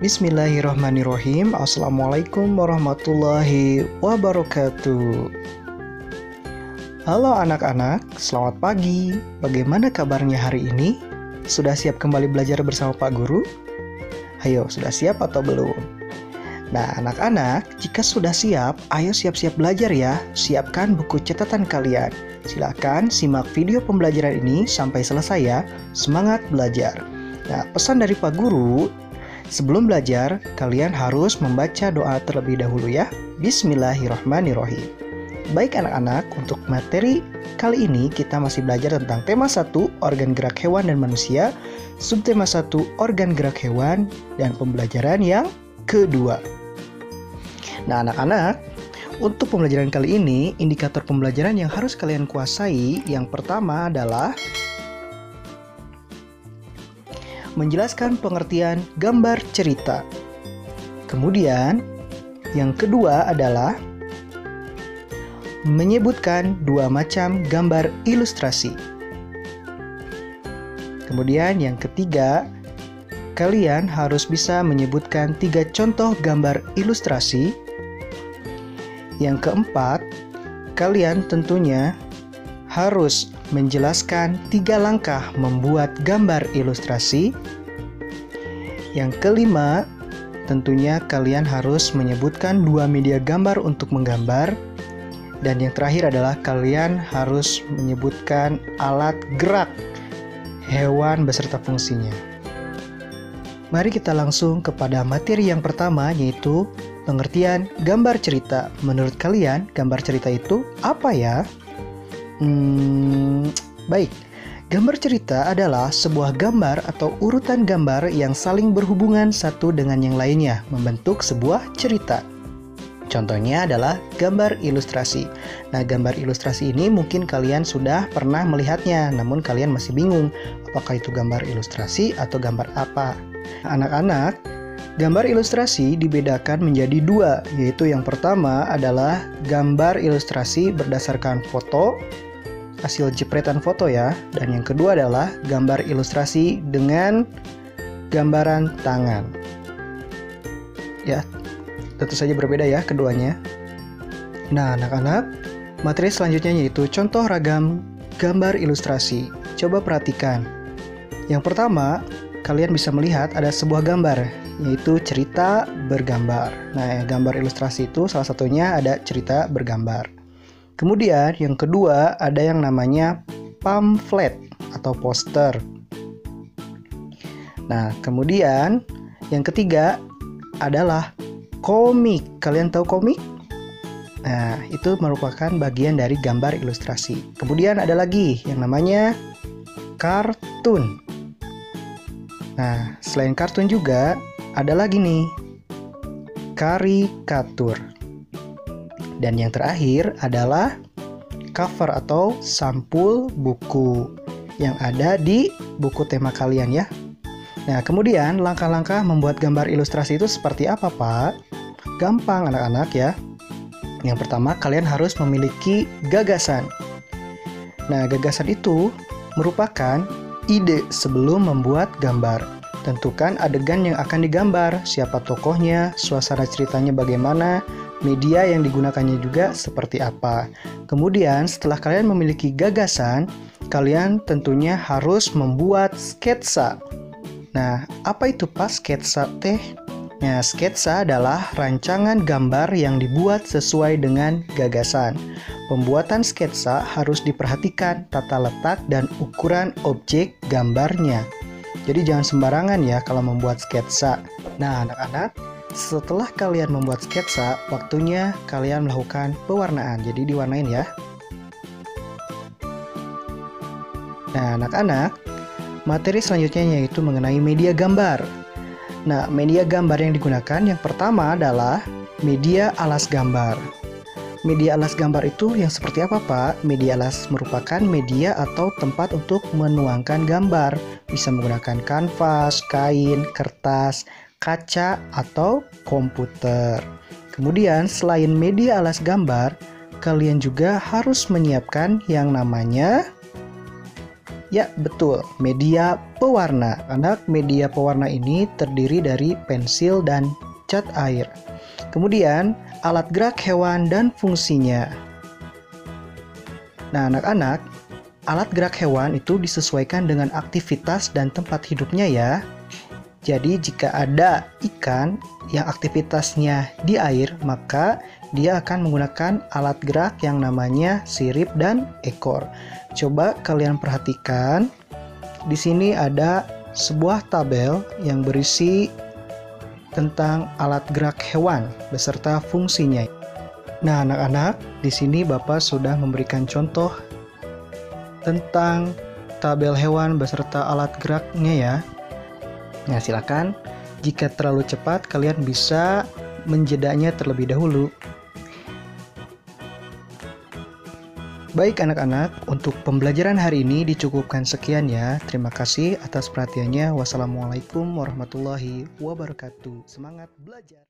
Bismillahirrahmanirrahim. Assalamualaikum warahmatullahi wabarakatuh. Halo anak-anak, selamat pagi. Bagaimana kabarnya hari ini? Sudah siap kembali belajar bersama Pak Guru? Ayo, sudah siap atau belum? Nah, anak-anak, jika sudah siap, ayo siap-siap belajar ya. Siapkan buku catatan kalian. Silakan simak video pembelajaran ini sampai selesai ya. Semangat belajar. Nah, pesan dari Pak Guru, sebelum belajar, kalian harus membaca doa terlebih dahulu ya. Bismillahirrahmanirrahim. Baik anak-anak, untuk materi kali ini kita masih belajar tentang tema 1, organ gerak hewan dan manusia, subtema 1, organ gerak hewan, dan pembelajaran yang kedua. Nah anak-anak, untuk pembelajaran kali ini, indikator pembelajaran yang harus kalian kuasai, yang pertama adalah menjelaskan pengertian gambar cerita. Kemudian, yang kedua adalah menyebutkan 2 macam gambar ilustrasi. Kemudian, yang ketiga, kalian harus bisa menyebutkan 3 contoh gambar ilustrasi. Yang keempat, kalian tentunya harus menjelaskan 3 langkah membuat gambar ilustrasi. Yang kelima, tentunya kalian harus menyebutkan 2 media gambar untuk menggambar. Dan yang terakhir adalah kalian harus menyebutkan alat gerak hewan beserta fungsinya. Mari kita langsung kepada materi yang pertama, yaitu pengertian gambar cerita. Menurut kalian, gambar cerita itu apa ya? Baik, gambar cerita adalah sebuah gambar atau urutan gambar yang saling berhubungan satu dengan yang lainnya, membentuk sebuah cerita. Contohnya adalah gambar ilustrasi. Nah, gambar ilustrasi ini mungkin kalian sudah pernah melihatnya, namun kalian masih bingung apakah itu gambar ilustrasi atau gambar apa. Anak-anak, gambar ilustrasi dibedakan menjadi 2, yaitu yang pertama adalah gambar ilustrasi berdasarkan foto, hasil jepretan foto ya, dan yang kedua adalah gambar ilustrasi dengan gambaran tangan. Ya, tentu saja berbeda ya keduanya. Nah, anak-anak, materi selanjutnya yaitu contoh ragam gambar ilustrasi. Coba perhatikan. Yang pertama, kalian bisa melihat ada sebuah gambar, yaitu cerita bergambar. Nah, gambar ilustrasi itu salah satunya ada cerita bergambar. Kemudian yang kedua ada yang namanya pamflet atau poster. Nah, kemudian yang ketiga adalah komik. Kalian tahu komik? Nah, itu merupakan bagian dari gambar ilustrasi. Kemudian ada lagi yang namanya kartun. Nah, selain kartun juga ada lagi nih karikatur. Dan yang terakhir adalah cover atau sampul buku yang ada di buku tema kalian ya. Nah, kemudian langkah-langkah membuat gambar ilustrasi itu seperti apa, Pak? Gampang anak-anak ya. Yang pertama, kalian harus memiliki gagasan. Nah, gagasan itu merupakan ide sebelum membuat gambar. Tentukan adegan yang akan digambar, siapa tokohnya, suasana ceritanya bagaimana, media yang digunakannya juga seperti apa. Kemudian setelah kalian memiliki gagasan, kalian tentunya harus membuat sketsa. Nah, apa itu Pak sketsa teh? Nah, sketsa adalah rancangan gambar yang dibuat sesuai dengan gagasan. Pembuatan sketsa harus diperhatikan tata letak dan ukuran objek gambarnya. Jadi jangan sembarangan ya kalau membuat sketsa. Nah, anak-anak, setelah kalian membuat sketsa, waktunya kalian melakukan pewarnaan. Jadi diwarnain ya. Nah, anak-anak, materi selanjutnya yaitu mengenai media gambar. Nah, media gambar yang digunakan yang pertama adalah media alas gambar. Media alas gambar itu yang seperti apa, Pak? Media alas merupakan media atau tempat untuk menuangkan gambar. Bisa menggunakan kanvas, kain, kertas, kaca, atau komputer. Kemudian, selain media alas gambar, kalian juga harus menyiapkan yang namanya Ya, betul, media pewarna. Karena media pewarna ini terdiri dari pensil dan cat air. Kemudian, alat gerak hewan dan fungsinya. Nah, anak-anak, alat gerak hewan itu disesuaikan dengan aktivitas dan tempat hidupnya ya. Jadi, jika ada ikan yang aktivitasnya di air, maka dia akan menggunakan alat gerak yang namanya sirip dan ekor. Coba kalian perhatikan, di sini ada sebuah tabel yang berisi tentang alat gerak hewan beserta fungsinya. Nah, anak-anak, di sini Bapak sudah memberikan contoh tentang tabel hewan beserta alat geraknya ya. Nah, silakan. Jika terlalu cepat, kalian bisa menjedanya terlebih dahulu. Baik anak-anak, untuk pembelajaran hari ini dicukupkan sekian ya. Terima kasih atas perhatiannya. Wassalamualaikum warahmatullahi wabarakatuh. Semangat belajar!